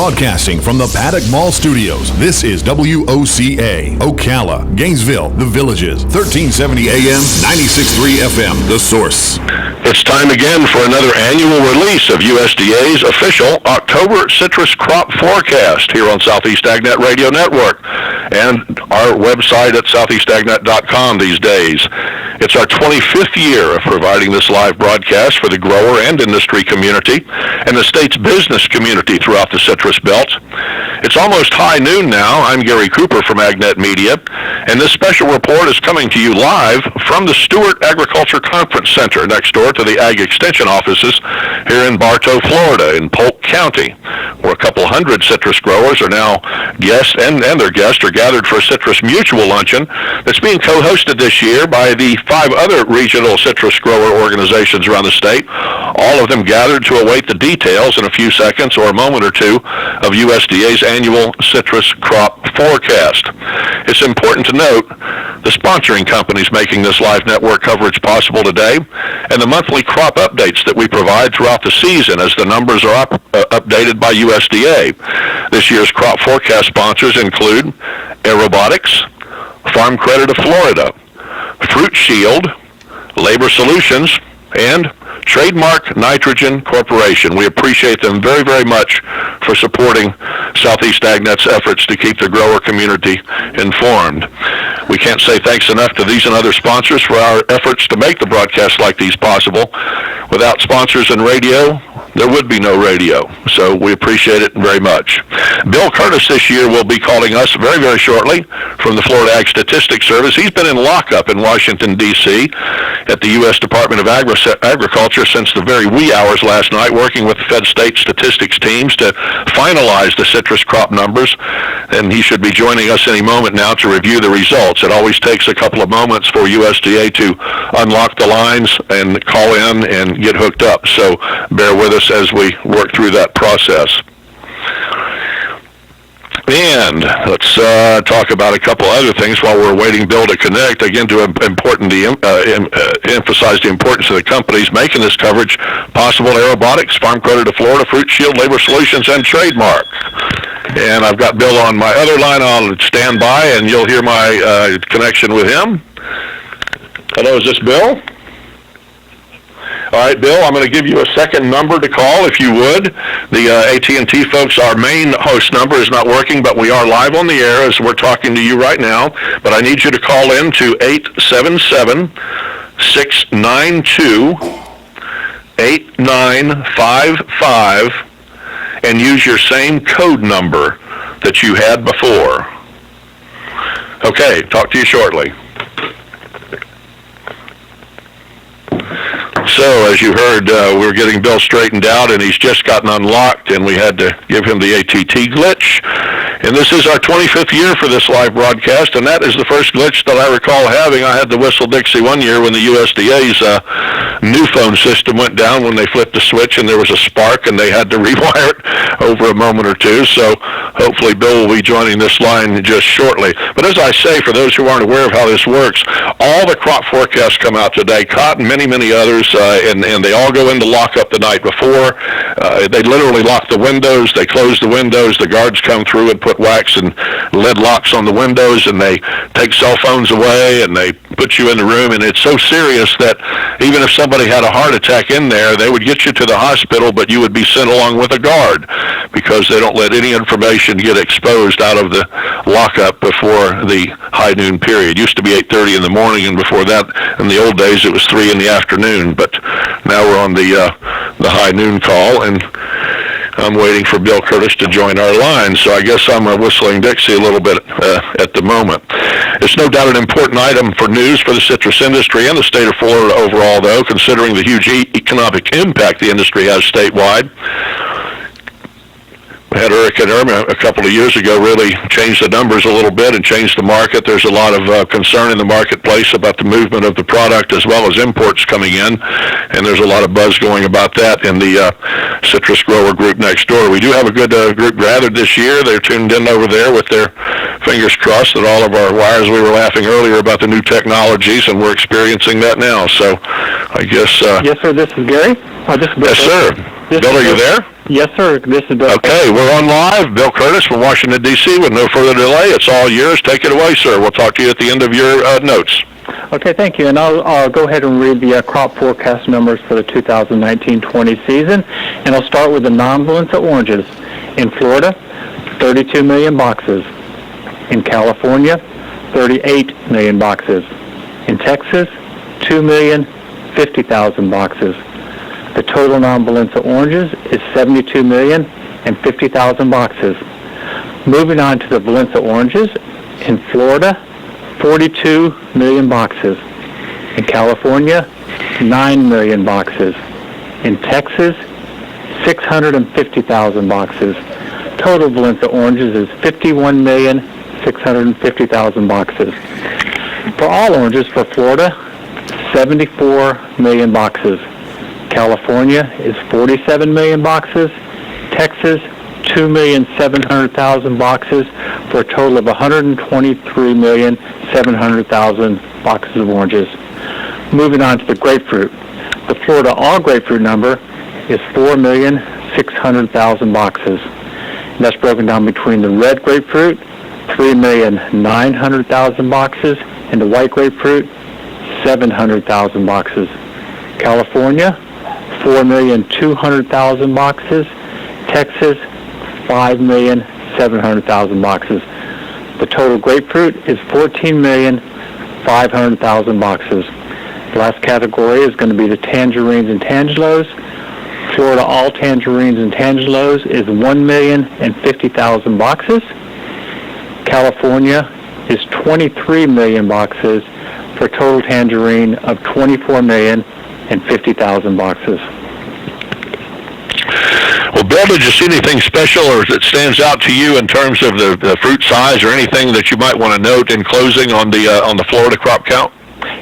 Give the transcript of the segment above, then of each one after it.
Broadcasting from the Paddock Mall Studios, this is WOCA, Ocala, Gainesville, The Villages, 1370 AM, 96.3 FM, The Source. It's time again for another annual release of USDA's official October citrus crop forecast here on Southeast Agnet Radio Network and our website at southeastagnet.com these days. It's our 25th year of providing this live broadcast for the grower and industry community and the state's business community throughout the citrus belt. It's almost high noon now. I'm Gary Cooper from Agnet Media, and this special report is coming to you live from the Stewart Agriculture Conference Center next door to the Ag Extension offices here in Bartow, Florida, in Polk County, where a couple hundred citrus growers are now guests, and their guests are gathered for a Citrus Mutual Luncheon that's being co-hosted this year by the 5 other regional citrus grower organizations around the state, all of them gathered to await the details in a few seconds or a moment or two of USDA's annual citrus crop forecast. It's important to note the sponsoring companies making this live network coverage possible today and the monthly crop updates that we provide throughout the season as the numbers are updated by USDA. This year's crop forecast sponsors include Aerobotics, Farm Credit of Florida, Fruit Shield, Labor Solutions, and Trademark Nitrogen Corporation. We appreciate them very, very much for supporting Southeast Agnet's efforts to keep the grower community informed. We can't say thanks enough to these and other sponsors for our efforts to make the broadcasts like these possible. Without sponsors and radio, there would be no radio, so we appreciate it very much. Bill Curtis this year will be calling us very, very shortly from the Florida Ag Statistics Service. He's been in lockup in Washington, D.C. at the U.S. Department of Agriculture since the very wee hours last night, working with the Fed State Statistics teams to finalize the citrus crop numbers, and he should be joining us any moment now to review the results. It always takes a couple of moments for USDA to unlock the lines and call in and get hooked up, so bear with us as we work through that process. And let's talk about a couple other things while we're waiting Bill to connect. Again, to emphasize the importance of the companies making this coverage possible: Aerobotics, Farm Credit of Florida, Fruit Shield, Labor Solutions, and Trademark. And I've got Bill on my other line. I'll stand by, and you'll hear my connection with him. Hello, is this Bill? All right, Bill, I'm going to give you a second number to call, if you would. The AT&T folks, our main host number is not working, but we are live on the air as we're talking to you right now. But I need you to call in to 877-692-8955 and use your same code number that you had before. Okay, talk to you shortly. So, as you heard, we're getting Bill straightened out, and he's just gotten unlocked, and we had to give him the ATT glitch. And this is our 25th year for this live broadcast, and that is the first glitch that I recall having. I had the Whistle Dixie one year when the USDA's new phone system went down when they flipped the switch, and there was a spark, and they had to rewire it over a moment or two. So hopefully Bill will be joining this line just shortly. But as I say, for those who aren't aware of how this works, all the crop forecasts come out today, cotton, many, many others, and they all go into lockup the night before. They literally lock the windows, they close the windows, the guards come through and put wax and lead locks on the windows, and they take cell phones away, and they put you in the room, and it's so serious that even if somebody had a heart attack in there, they would get you to the hospital, but you would be sent along with a guard because they don't let any information get exposed out of the lockup before the high noon period. It used to be 8:30 in the morning, and before that, in the old days, it was 3 in the afternoon, but now we're on the high noon call, and I'm waiting for Bill Curtis to join our line, so I guess I'm whistling Dixie a little bit at the moment. It's no doubt an important item for news for the citrus industry and the state of Florida overall, though, considering the huge economic impact the industry has statewide. We had Hurricane Irma a couple of years ago really changed the numbers a little bit and changed the market. There's a lot of concern in the marketplace about the movement of the product as well as imports coming in, and there's a lot of buzz going about that in the citrus grower group next door. We do have a good group gathered this year. They're tuned in over there with their fingers crossed that all of our wires, we were laughing earlier about the new technologies, and we're experiencing that now. So I guess... Yes, sir, this is Gary. Yes, sir. Bill, are you there? Yes, sir. This is Bill. Okay, we're on live. Bill Curtis from Washington, D.C. With no further delay, it's all yours. Take it away, sir. We'll talk to you at the end of your notes. Okay, thank you. And I'll go ahead and read the crop forecast numbers for the 2019-20 season. And I'll start with the non-Valencia oranges. In Florida, 32 million boxes. In California, 38 million boxes. In Texas, 2,050,000 boxes. The total non-Valencia oranges is 72,050,000 boxes. Moving on to the Valencia oranges, in Florida, 42 million boxes. In California, 9 million boxes. In Texas, 650,000 boxes. Total Valencia oranges is 51,650,000 boxes. For all oranges for Florida, 74 million boxes. California is 47 million boxes. Texas, 2,700,000 boxes for a total of 123,700,000 boxes of oranges. Moving on to the grapefruit. The Florida all grapefruit number is 4,600,000 boxes. And that's broken down between the red grapefruit, 3,900,000 boxes, and the white grapefruit, 700,000 boxes. California, 4,200,000 boxes. Texas, 5,700,000 boxes. The total grapefruit is 14,500,000 boxes. The last category is going to be the tangerines and tangelos. Florida all tangerines and tangelos is 1,050,000 boxes. California is 23 million boxes for a total tangerine of 24,050,000 boxes. Well, Bill, did you see anything special or that stands out to you in terms of the fruit size or anything that you might want to note in closing on the Florida crop count?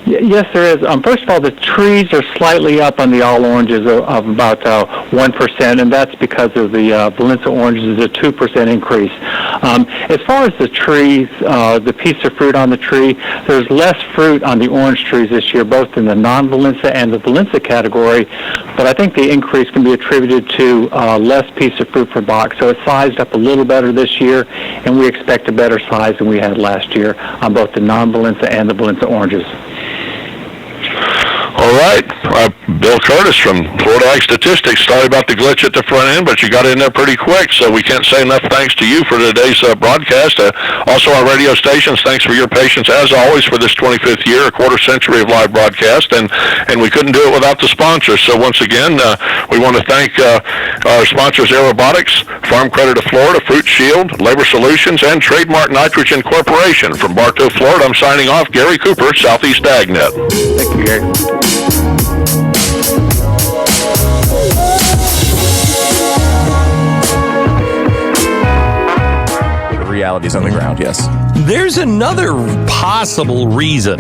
Yes, there is. First of all, the trees are slightly up on the all oranges of about 1%, and that's because of the Valencia oranges is a 2% increase. As far as the trees, the piece of fruit on the tree, there's less fruit on the orange trees this year, both in the non-Valencia and the Valencia category, but I think the increase can be attributed to less piece of fruit per box. So it's sized up a little better this year, and we expect a better size than we had last year on both the non-Valencia and the Valencia oranges. All right. Bill Curtis from Florida Ag Statistics. Sorry about the glitch at the front end, but you got in there pretty quick, so we can't say enough thanks to you for today's broadcast. Also, our radio stations, thanks for your patience, as always, for this 25th year, a quarter century of live broadcast, and we couldn't do it without the sponsors. So once again, we want to thank our sponsors, Aerobotics, Farm Credit of Florida, Fruit Shield, Labor Solutions, and Trademark Nitrogen Corporation. From Bartow, Florida, I'm signing off. Gary Cooper, Southeast Agnet. Thank you, Gary. Realities on the ground, yes. There's another possible reason